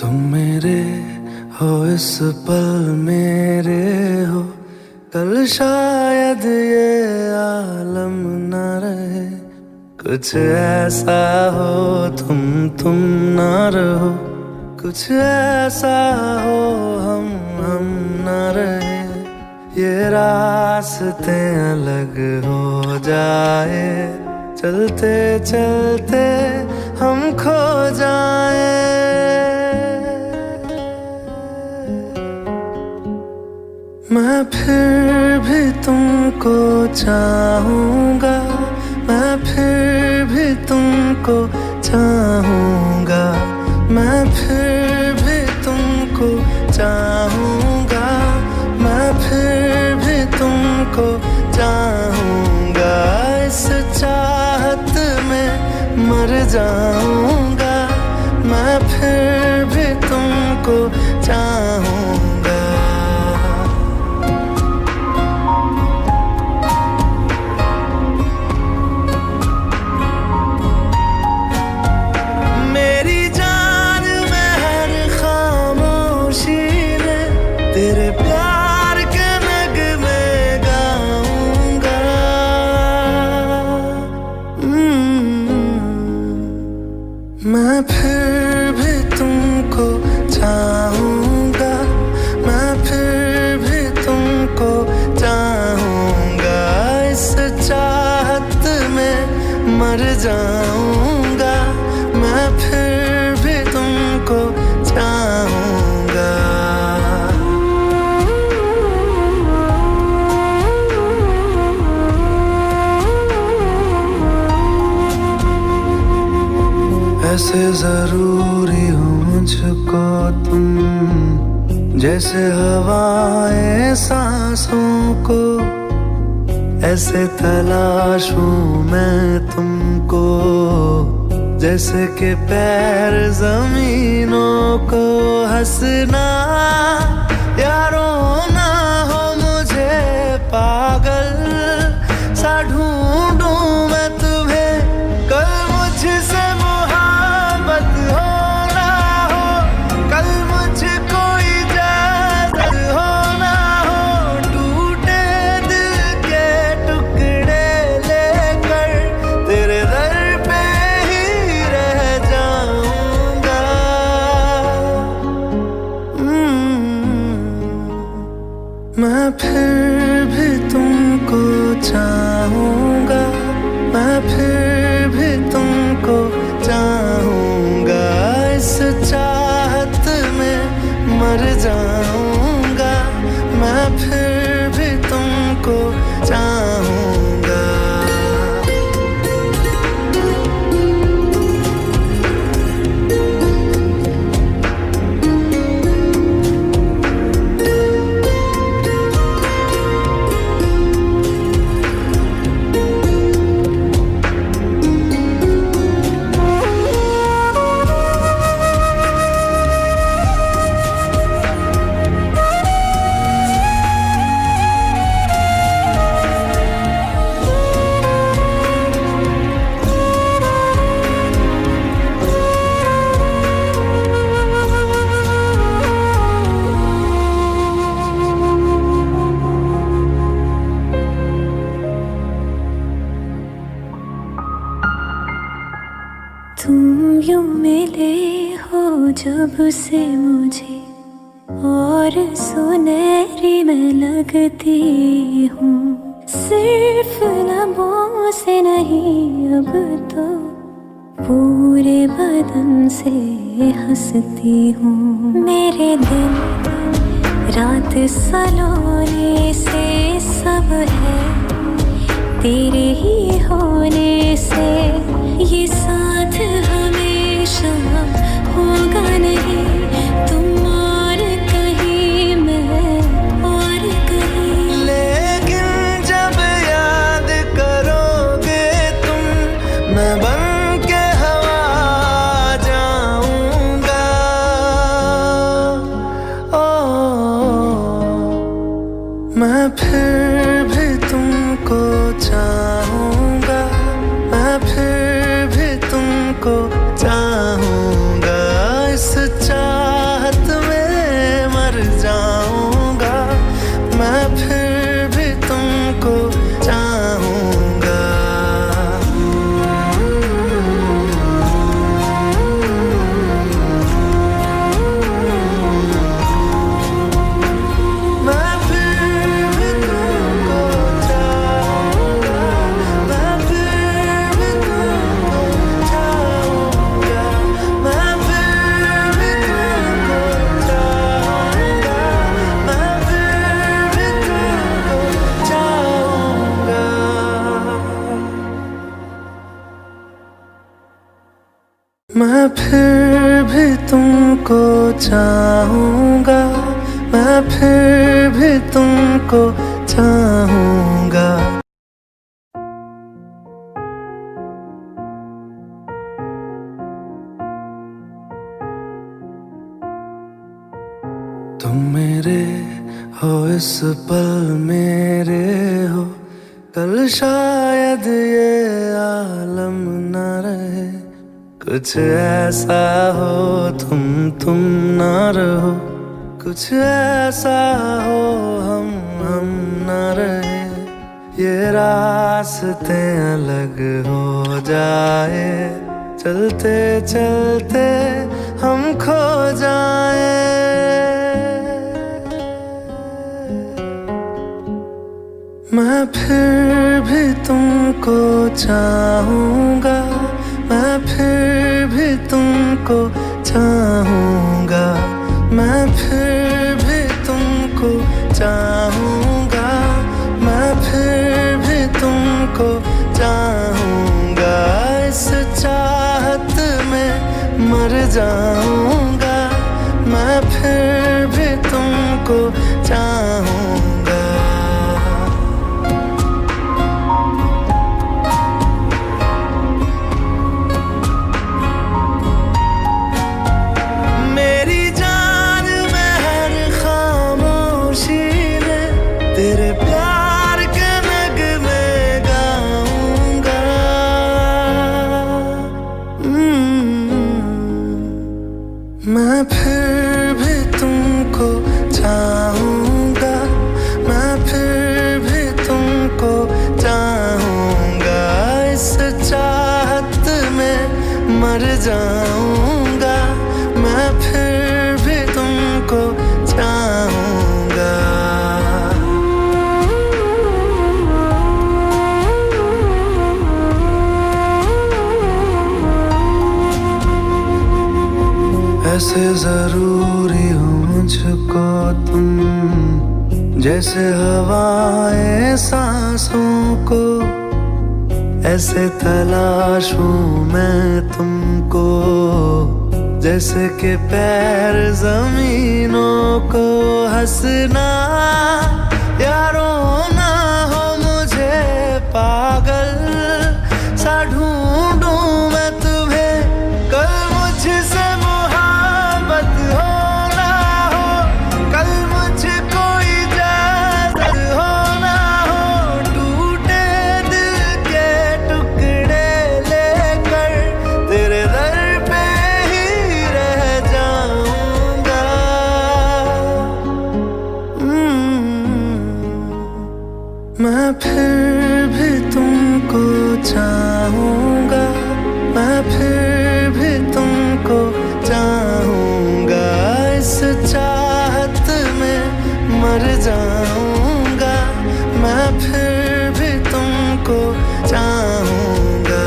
तुम मेरे हो इस पल मेरे हो, कल शायद ये आलम न रहे। कुछ ऐसा हो तुम न रहो, कुछ ऐसा हो हम न रहे। ये रास्ते अलग हो जाए, चलते चलते हम खो जाए। मैं फिर भी तुमको चाहूँगा, मैं फिर भी तुमको चाहूँगा, मैं फिर भी तुमको चाहूँगा, मैं फिर भी तुमको चाहूँगा। इस चाहत में मर जाऊँगा, मैं फिर भी तुमको चाहूँगा। मेरी जान में हर खामोशी में तेरे प्यार के नगमे गाऊंगा। मैं फिर भी तुमको चाहूँगा, मैं फिर भी तुमको चाहूँगा। इस चाहत में मर जाऊँगा, मैं फिर भी तुमको चाहूँगा। ऐसे जरूरी हो मुझको तुम, जैसे हवाएं सांसों को। ऐसे तलाशूं मैं तुमको, जैसे कि पैर जमीनों को। हंसना या रोना हो मुझे पागल सा ढूंढूं मैं तुम्हें। कल मुझसे मोहब्बत हो ना हो, कल मुझको इजाजत हो ना हो। टूटे दिल के टुकड़े लेकर तेरे दर पे ही रह जाऊंगा। मैं फिर भी तुमको चाहूँगा, मैं फिर भी तुमको चाहूँगा। इस चाहत में मर जाऊँगा, मैं फिर भी तुमको चाहूँगा। तुम यूं मिले हो जब से मुझे, और सुनहरी मैं लगती हूँ। सिर्फ लबों से नहीं अब तो पूरे बदन से हंसती हूँ। मेरे दिन रात सलोने से सब है तेरे ही होने से। ये साथ हमेशा होगा नहीं, तुम और कहीं मैं और कहीं। लेकिन जब याद करोगे तुम, मैं बन के हवा जाऊंगा। मैं फिर भी तुमको चाहूँगा, मैं फिर भी तुमको चाहूँगा। इस चाह तुमको चाहूंगा, मैं फिर भी तुमको चाहूंगा। तुम मेरे हो इस पल मेरे हो, कल शायद ये आलम न रहे। कुछ ऐसा हो तुम ना रहो, कुछ ऐसा हो हम ना रहे। ये रास्ते अलग हो जाए, चलते चलते हम खो जाए। मैं फिर भी तुमको चाहूंगा, मैं फिर भी तुमको चाहूंगा, मैं फिर भी तुमको चाहूंगा, मैं फिर भी तुमको चाहूंगा। इस चाहत में मर जाऊंगा, मैं फिर भी तुमको चाहूंगा। तेरे प्यार के नगमे गाऊंगा। मैं फिर भी तुमको चाहूंगा, मैं फिर भी तुमको चाहूंगा। इस चाहत में मर जाऊंगा, मैं फिर भी तुमको चाहूंगा। ऐसे जरूरी हो मुझको तुम, जैसे हवाएं सांसों को। ऐसे तलाशूं मैं तुमको, जैसे कि पैर जमीनों को। हंसना या रोना हो मुझे पागल सा ढूंढूं मैं तुम्हें। कल मुझसे मैं फिर भी तुमको चाहूंगा, मैं फिर भी तुमको चाहूंगा। इस चाहत में मर जाऊंगा, मैं फिर भी तुमको चाहूंगा।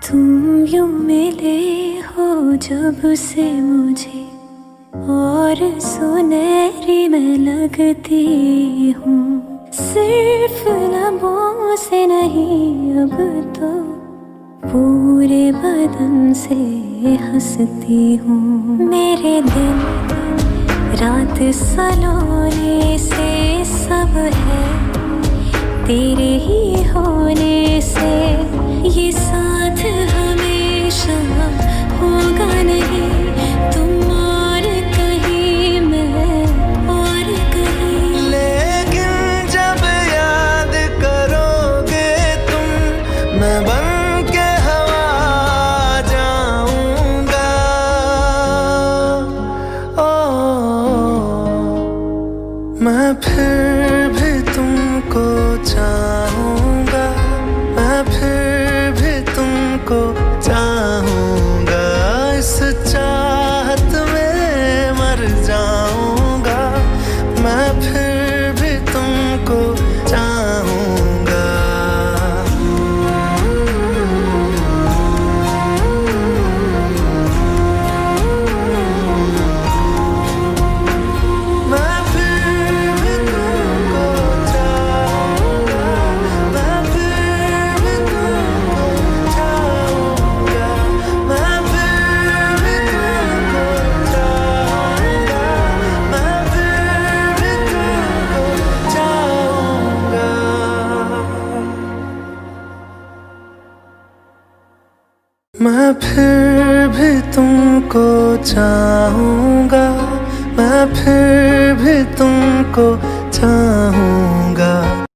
तुम यूं मिले हो जब से मुझे, और सुनहरी मैं लगती हूँ। सिर्फ लबों से नहीं अब तो पूरे बदन से हंसती हूँ। मेरे दिन रात सलोने से सब है तेरे ही होने से। ये साथ हमेशा होगा नहीं, तुम और कहीं मैं और कहीं। लेकिन जब याद करोगे तुम, मैं बन के हवा जा मैं फिर भी तुमको चाहूंगा, मैं फिर भी तुमको चाहूंगा, इस चाहत में मर जाऊंगा, मैं फिर भी तुमको चाहूंगा। मैं फिर भी तुमको चाहूंगा, मैं फिर भी तुमको चाहूंगा, मैं फिर भी तुमको चाहूंगा, मैं फिर भी तुमको चाहूंगा। मैं फिर भी तुमको चाहूंगा, मैं फिर भी तुमको चाहूंगा।